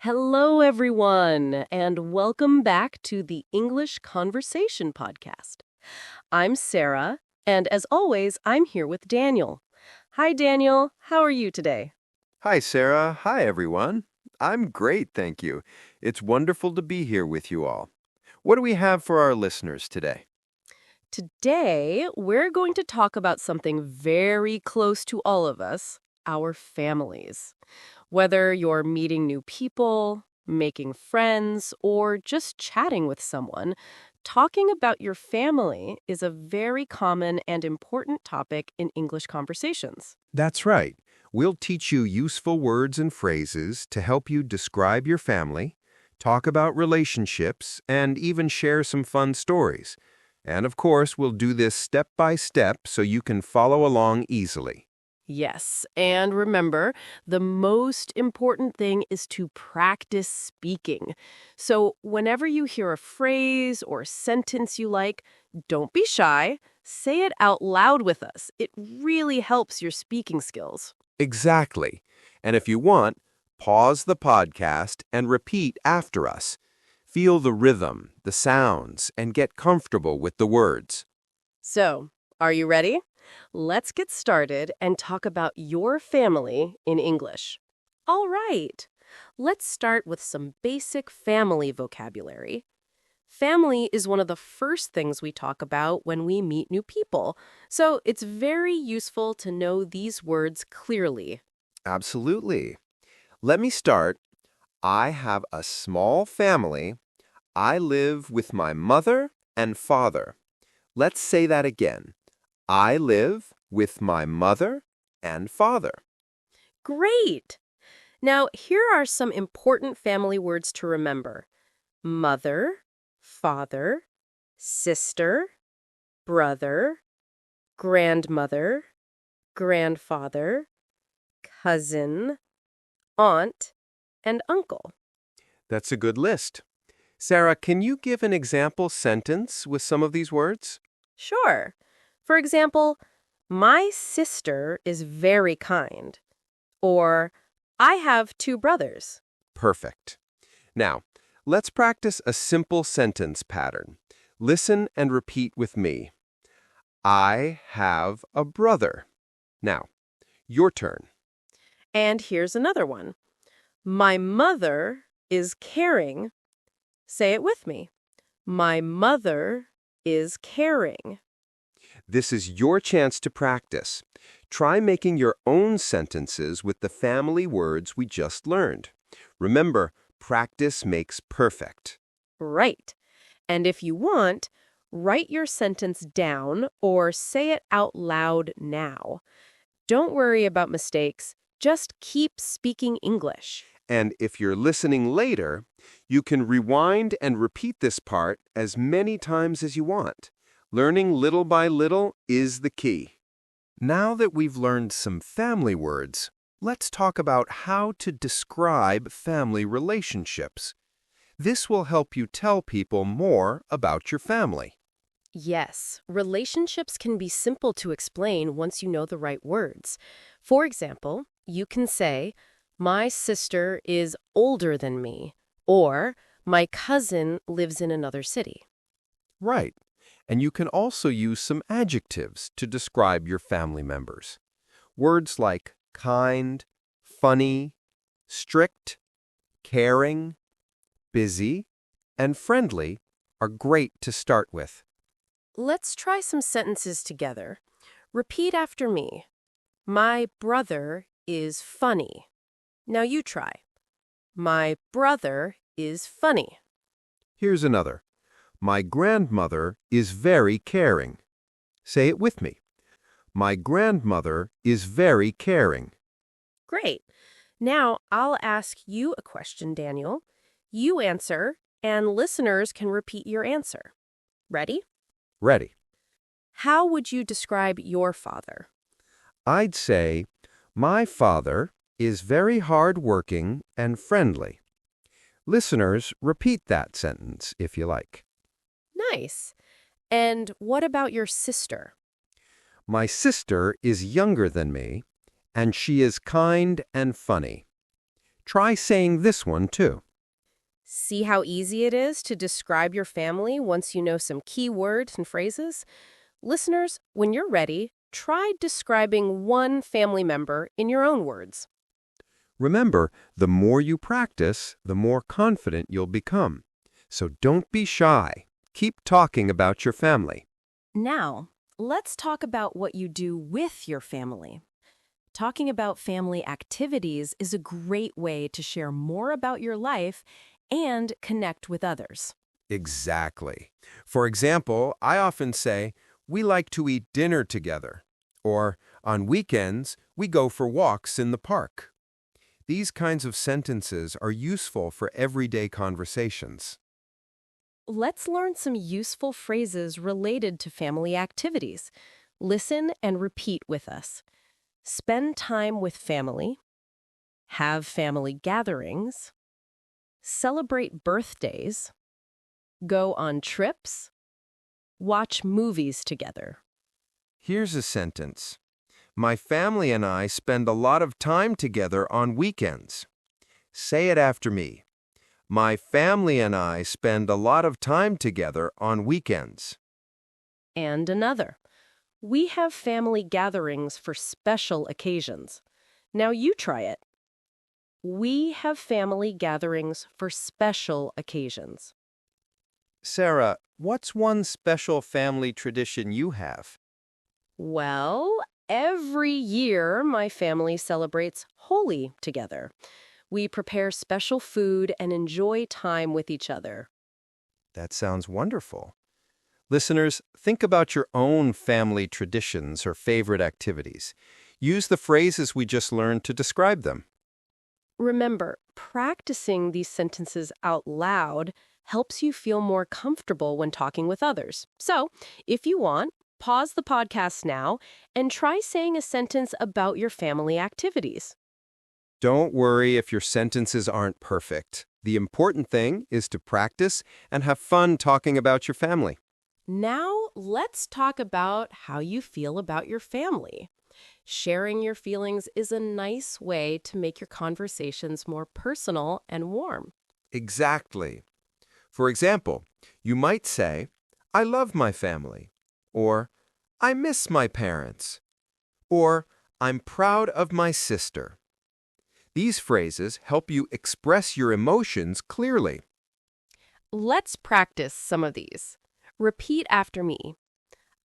Hello, everyone, and welcome back to the English Conversation Podcast. I'm Sarah, and as always, I'm here with Daniel. Hi, Daniel. How are you today? Hi, Sarah. Hi, everyone. I'm great, thank you. It's wonderful to be here with you all. What do we have for our listeners today? Today, we're going to talk about something very close to all of us, our families. Whether you're meeting new people, making friends, or just chatting with someone, talking about your family is a very common and important topic in English conversations. That's right. We'll teach you useful words and phrases to help you describe your family, talk about relationships, and even share some fun stories. And of course, we'll do this step by step so you can follow along easily. Yes, and remember, the most important thing is to practice speaking. So whenever you hear a phrase or sentence you like, don't be shy. Say it out loud with us. It really helps your speaking skills. Exactly. And if you want, pause the podcast and repeat after us. Feel the rhythm, the sounds, and get comfortable with the words. So, are you ready? Let's get started and talk about your family in English. All right. Let's start with some basic family vocabulary. Family is one of the first things we talk about when we meet new people, so it's very useful to know these words clearly. Absolutely. Let me start. I have a small family. I live with my mother and father. Let's say that again. I live with my mother and father. Great! Now, here are some important family words to remember. Mother, father, sister, brother, grandmother, grandfather, cousin, aunt, and uncle. That's a good list. Sarah, can you give an example sentence with some of these words? Sure. For example, my sister is very kind. Or, I have two brothers. Perfect. Now, let's practice a simple sentence pattern. Listen and repeat with me. I have a brother. Now, your turn. And here's another one. My mother is caring. Say it with me. My mother is caring. This is your chance to practice. Try making your own sentences with the family words we just learned. Remember, practice makes perfect. Right. And if you want, write your sentence down or say it out loud now. Don't worry about mistakes. Just keep speaking English. And if you're listening later, you can rewind and repeat this part as many times as you want. Learning little by little is the key. Now that we've learned some family words, let's talk about how to describe family relationships. This will help you tell people more about your family. Yes, relationships can be simple to explain once you know the right words. For example, you can say, my sister is older than me, or my cousin lives in another city. Right. And you can also use some adjectives to describe your family members. Words like kind, funny, strict, caring, busy, and friendly are great to start with. Let's try some sentences together. Repeat after me. My brother is funny. Now you try. My brother is funny. Here's another. My grandmother is very caring. Say it with me. My grandmother is very caring. Great. Now I'll ask you a question, Daniel. You answer, and listeners can repeat your answer. Ready? Ready. How would you describe your father? I'd say, my father is very hard-working and friendly. Listeners, repeat that sentence if you like. Nice. And what about your sister? My sister is younger than me, and she is kind and funny. Try saying this one too. See how easy it is to describe your family once you know some key words and phrases? Listeners, when you're ready, try describing one family member in your own words. Remember, the more you practice, the more confident you'll become. So don't be shy. Keep talking about your family. Now, let's talk about what you do with your family. Talking about family activities is a great way to share more about your life and connect with others. Exactly. For example, I often say, we like to eat dinner together. Or, on weekends, we go for walks in the park. These kinds of sentences are useful for everyday conversations. Let's learn some useful phrases related to family activities. Listen and repeat with us. Spend time with family. Have family gatherings. Celebrate birthdays. Go on trips. Watch movies together. Here's a sentence. My family and I spend a lot of time together on weekends. Say it after me. My family and I spend a lot of time together on weekends. And another. We have family gatherings for special occasions. Now you try it. We have family gatherings for special occasions. Sarah, what's one special family tradition you have? Well, every year my family celebrates Holi together. We prepare special food and enjoy time with each other. That sounds wonderful. Listeners, think about your own family traditions or favorite activities. Use the phrases we just learned to describe them. Remember, practicing these sentences out loud helps you feel more comfortable when talking with others. So, if you want, pause the podcast now and try saying a sentence about your family activities. Don't worry if your sentences aren't perfect. The important thing is to practice and have fun talking about your family. Now, let's talk about how you feel about your family. Sharing your feelings is a nice way to make your conversations more personal and warm. Exactly. For example, you might say, I love my family, or I miss my parents, or I'm proud of my sister. These phrases help you express your emotions clearly. Let's practice some of these. Repeat after me.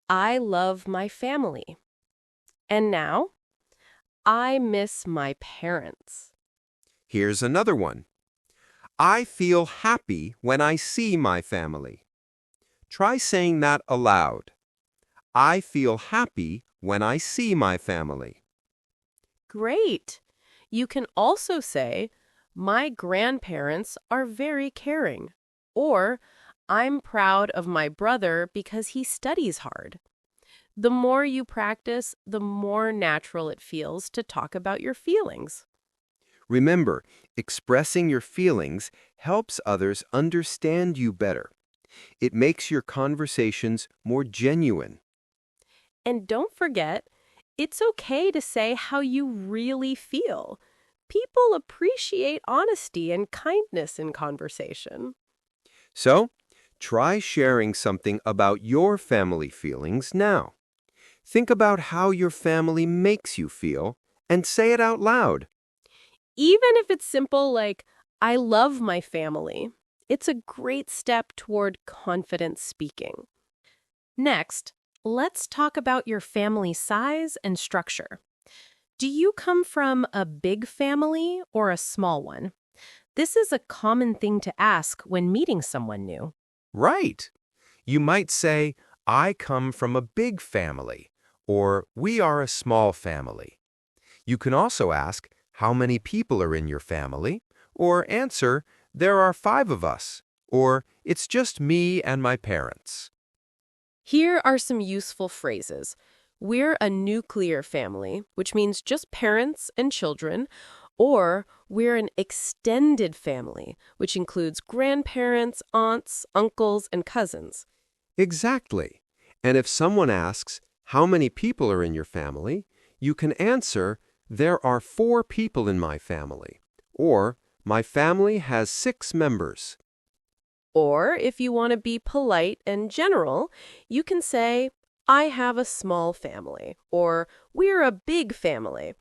I love my family. And now, I miss my parents. Here's another one. I feel happy when I see my family. Try saying that aloud. I feel happy when I see my family. Great! You can also say, my grandparents are very caring. Or, I'm proud of my brother because he studies hard. The more you practice, the more natural it feels to talk about your feelings. Remember, expressing your feelings helps others understand you better. It makes your conversations more genuine. And don't forget, it's okay to say how you really feel. People appreciate honesty and kindness in conversation. So, try sharing something about your family feelings now. Think about how your family makes you feel and say it out loud. Even if it's simple like, I love my family, it's a great step toward confident speaking. Next, let's talk about your family size and structure. Do you come from a big family or a small one? This is a common thing to ask when meeting someone new. Right. You might say, I come from a big family, or we are a small family. You can also ask, how many people are in your family? Or answer, there are 5 of us, or it's just me and my parents. Here are some useful phrases. We're a nuclear family, which means just parents and children, or we're an extended family, which includes grandparents, aunts, uncles, and cousins. Exactly. And if someone asks, how many people are in your family? You can answer, there are 4 people in my family. Or, my family has 6 members. Or if you want to be polite and general, you can say, I have a small family, or we're a big family.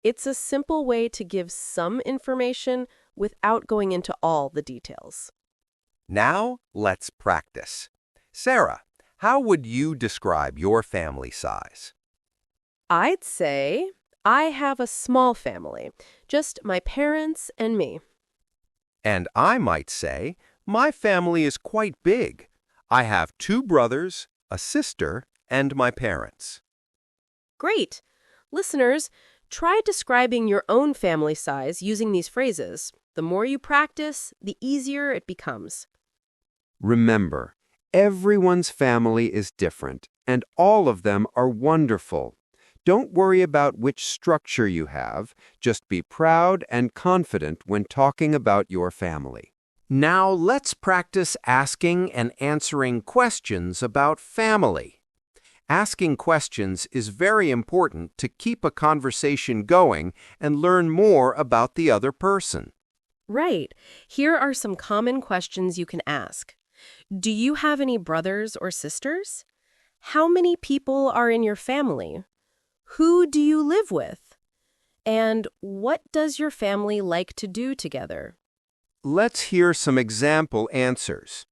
It's a simple way to give some information without going into all the details. Now, let's practice. Sarah, how would you describe your family size? I'd say I have a small family, just my parents and me. And I might say, my family is quite big. I have 2 brothers, a sister, and my parents. Great! Listeners, try describing your own family size using these phrases. The more you practice, the easier it becomes. Remember, everyone's family is different, and all of them are wonderful. Don't worry about which structure you have. Just be proud and confident when talking about your family. Now let's practice asking and answering questions about family. Asking questions is very important to keep a conversation going and learn more about the other person. Right. Here are some common questions you can ask. Do you have any brothers or sisters? How many people are in your family? Who do you live with? And what does your family like to do together? Let's hear some example answers.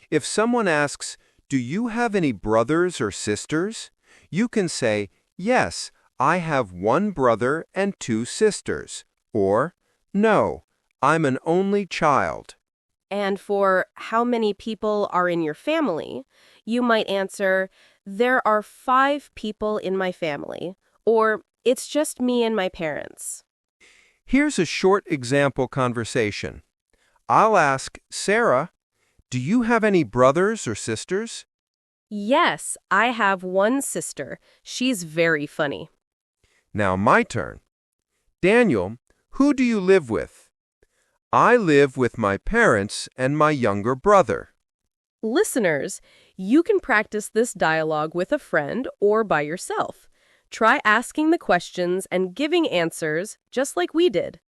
If someone asks, do you have any brothers or sisters? You can say, yes, I have 1 brother and 2 sisters. Or, no, I'm an only child. And for how many people are in your family, you might answer, there are 5 people in my family, or it's just me and my parents. Here's a short example conversation. I'll ask, Sarah, do you have any brothers or sisters? Yes, I have 1 sister. She's very funny. Now my turn. Daniel, who do you live with? I live with my parents and my younger brother. Listeners, you can practice this dialogue with a friend or by yourself. Try asking the questions and giving answers just like we did.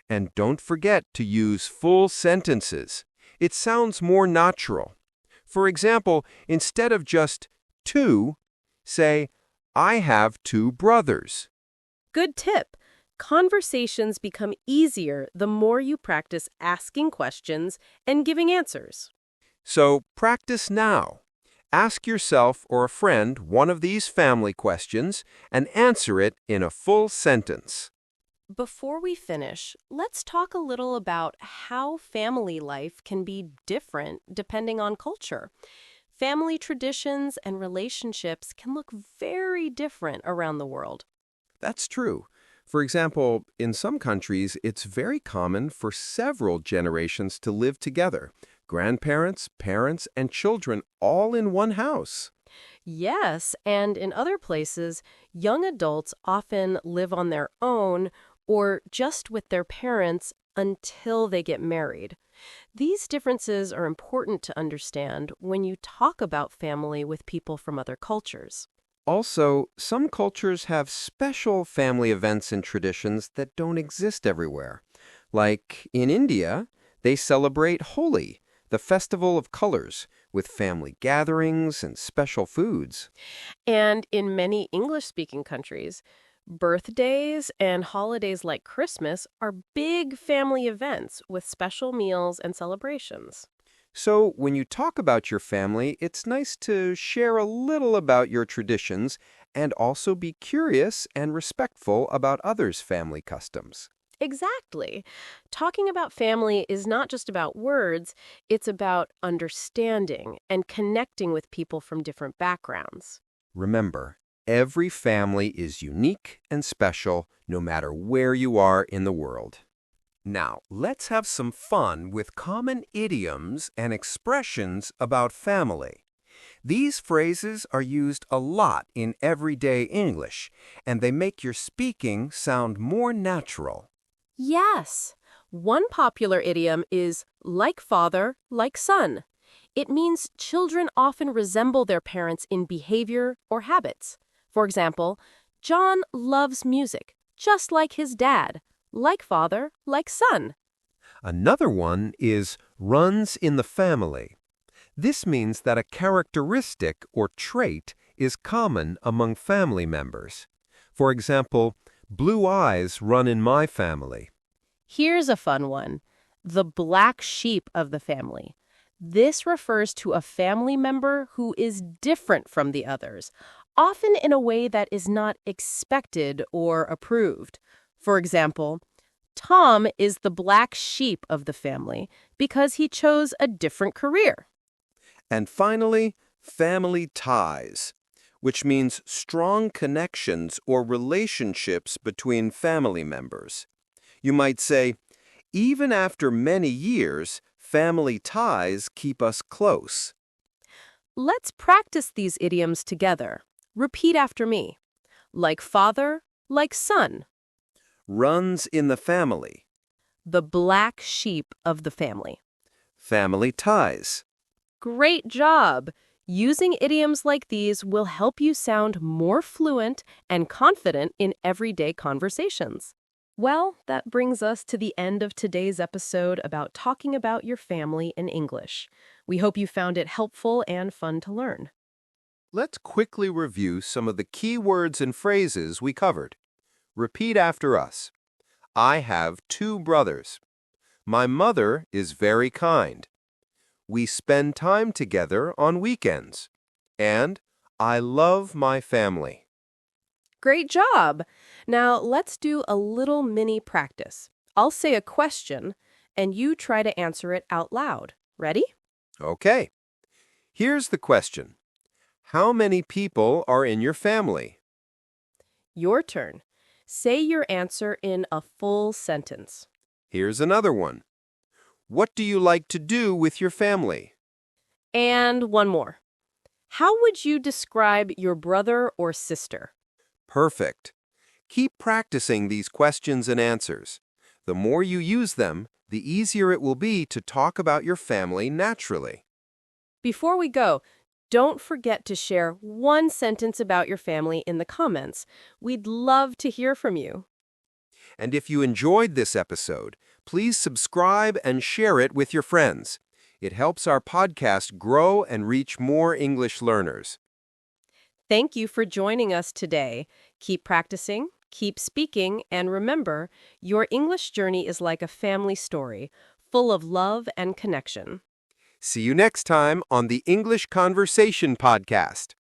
And don't forget to use full sentences. It sounds more natural. For example, instead of just 2, say, I have 2 brothers. Good tip. Conversations become easier the more you practice asking questions and giving answers. So practice now. Ask yourself or a friend one of these family questions and answer it in a full sentence. Before we finish, let's talk a little about how family life can be different depending on culture. Family traditions and relationships can look very different around the world. That's true. For example, in some countries, it's very common for several generations to live together. Grandparents, parents, and children all in one house. Yes, and in other places, young adults often live on their own or just with their parents until they get married. These differences are important to understand when you talk about family with people from other cultures. Also, some cultures have special family events and traditions that don't exist everywhere. Like in India, they celebrate Holi, the festival of colors, with family gatherings and special foods. And in many English-speaking countries, birthdays and holidays like Christmas are big family events with special meals and celebrations. So, when you talk about your family, it's nice to share a little about your traditions and also be curious and respectful about others' family customs. Exactly. Talking about family is not just about words, it's about understanding and connecting with people from different backgrounds. Remember, every family is unique and special no matter where you are in the world. Now, let's have some fun with common idioms and expressions about family. These phrases are used a lot in everyday English, and they make your speaking sound more natural. Yes. One popular idiom is like father, like son. It means children often resemble their parents in behavior or habits. For example, John loves music, just like his dad, like father, like son. Another one is runs in the family. This means that a characteristic or trait is common among family members. For example, blue eyes run in my family. Here's a fun one: the black sheep of the family. This refers to a family member who is different from the others, often in a way that is not expected or approved. For example, Tom is the black sheep of the family because he chose a different career. And finally, family ties, which means strong connections or relationships between family members. You might say, even after many years, family ties keep us close. Let's practice these idioms together. Repeat after me. Like father, like son. Runs in the family. The black sheep of the family. Family ties. Great job! Using idioms like these will help you sound more fluent and confident in everyday conversations. Well, that brings us to the end of today's episode about talking about your family in English. We hope you found it helpful and fun to learn. Let's quickly review some of the key words and phrases we covered. Repeat after us. I have 2 brothers. My mother is very kind. We spend time together on weekends. And I love my family. Great job! Now let's do a little mini practice. I'll say a question, and you try to answer it out loud. Ready? Okay. Here's the question. How many people are in your family? Your turn. Say your answer in a full sentence. Here's another one. What do you like to do with your family? And one more. How would you describe your brother or sister? Perfect. Keep practicing these questions and answers. The more you use them, the easier it will be to talk about your family naturally. Before we go, don't forget to share one sentence about your family in the comments. We'd love to hear from you. And if you enjoyed this episode, please subscribe and share it with your friends. It helps our podcast grow and reach more English learners. Thank you for joining us today. Keep practicing, keep speaking, and remember, your English journey is like a family story, full of love and connection. See you next time on the English Conversation Podcast.